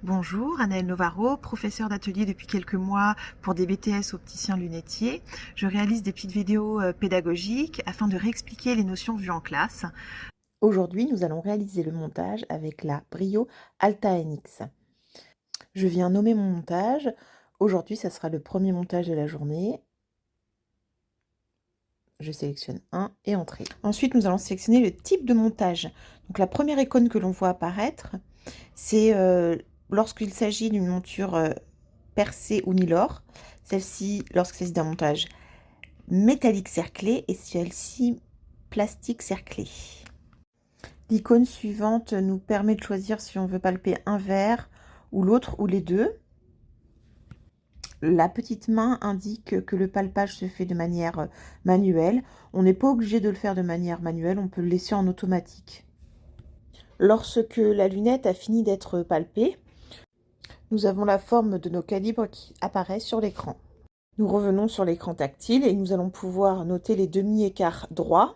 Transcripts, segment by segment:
Bonjour, Anaëlle Novaro, professeure d'atelier depuis quelques mois pour des BTS opticiens lunetiers. Je réalise des petites vidéos pédagogiques afin de réexpliquer les notions vues en classe. Aujourd'hui, nous allons réaliser le montage avec la Brio Alta NX. Je viens nommer mon montage. Aujourd'hui, ça sera le premier montage de la journée. Je sélectionne un et entrée. Ensuite, nous allons sélectionner le type de montage. Donc, la première icône que l'on voit apparaître, c'est lorsqu'il s'agit d'une monture percée ou Nilor. Celle-ci, lorsqu'il s'agit d'un montage métallique cerclé, et celle-ci, plastique cerclé. L'icône suivante nous permet de choisir si on veut palper un verre ou l'autre ou les deux. La petite main indique que le palpage se fait de manière manuelle. On n'est pas obligé de le faire de manière manuelle, on peut le laisser en automatique. Lorsque la lunette a fini d'être palpée, nous avons la forme de nos calibres qui apparaît sur l'écran. Nous revenons sur l'écran tactile et nous allons pouvoir noter les demi-écarts droits,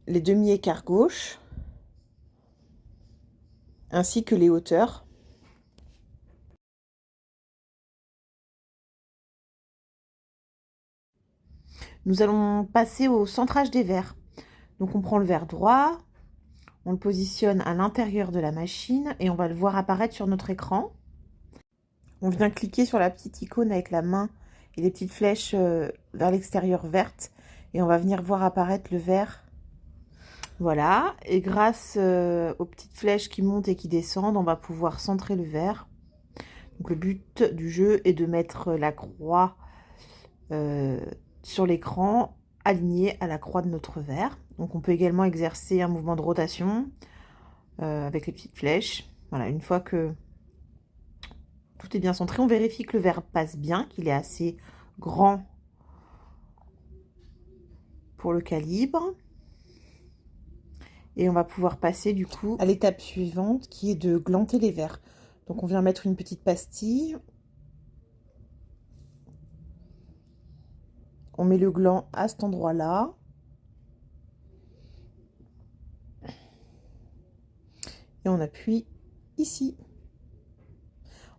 les demi-écarts gauche, ainsi que les hauteurs. Nous allons passer au centrage des verres. Donc on prend le verre droit, on le positionne à l'intérieur de la machine et on va le voir apparaître sur notre écran. On vient cliquer sur la petite icône avec la main et les petites flèches vers l'extérieur vertes et on va venir voir apparaître le verre. Voilà, et grâce aux petites flèches qui montent et qui descendent, on va pouvoir centrer le verre. Donc le but du jeu est de mettre la croix sur l'écran aligné à la croix de notre verre. Donc on peut également exercer un mouvement de rotation avec les petites flèches. Voilà, une fois que tout est bien centré, on vérifie que le verre passe bien, qu'il est assez grand pour le calibre. Et on va pouvoir passer du coup à l'étape suivante qui est de glanter les verres. Donc on vient mettre une petite pastille. On met le gland à cet endroit-là. Et on appuie ici.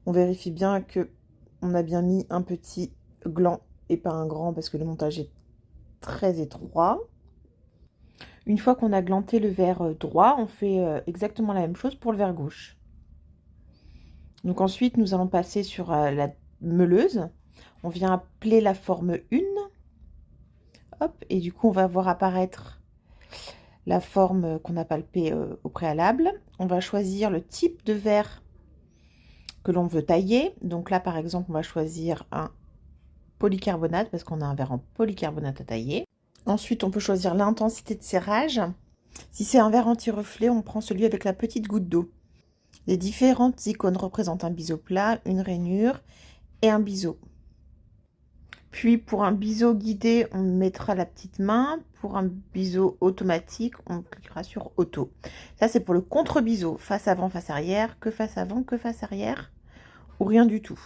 On vérifie bien que on a bien mis un petit gland et pas un grand parce que le montage est très étroit. Une fois qu'on a glanté le verre droit, on fait exactement la même chose pour le verre gauche. Donc ensuite, nous allons passer sur la meuleuse. On vient appeler la forme 1. Hop, et du coup, on va voir apparaître la forme qu'on a palpée au préalable. On va choisir le type de verre que l'on veut tailler. Donc là, par exemple, on va choisir un polycarbonate parce qu'on a un verre en polycarbonate à tailler. Ensuite, on peut choisir l'intensité de serrage. Si c'est un verre anti-reflet, on prend celui avec la petite goutte d'eau. Les différentes icônes représentent un biseau plat, une rainure et un biseau. Puis pour un biseau guidé, on mettra la petite main. Pour un biseau automatique, on cliquera sur auto. Ça, c'est pour le contre-biseau, face avant, face arrière, que face avant, que face arrière, ou rien du tout.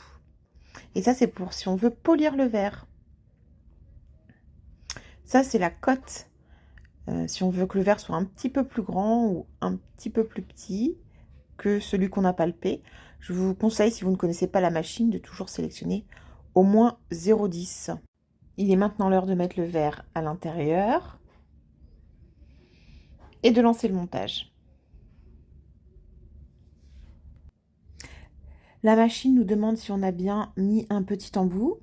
Et ça, c'est pour si on veut polir le verre. Ça, c'est la cote. Si on veut que le verre soit un petit peu plus grand ou un petit peu plus petit que celui qu'on a palpé, je vous conseille, si vous ne connaissez pas la machine, de toujours sélectionner au moins 0,10. Il est maintenant l'heure de mettre le verre à l'intérieur et de lancer le montage. La machine nous demande si on a bien mis un petit embout.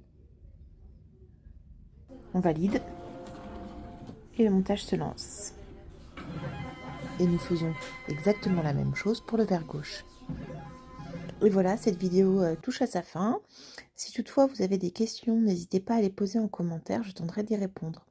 On valide et le montage se lance. Et nous faisons exactement la même chose pour le verre gauche. Et voilà, cette vidéo touche à sa fin. Si toutefois vous avez des questions, n'hésitez pas à les poser en commentaire, je tenterai d'y répondre.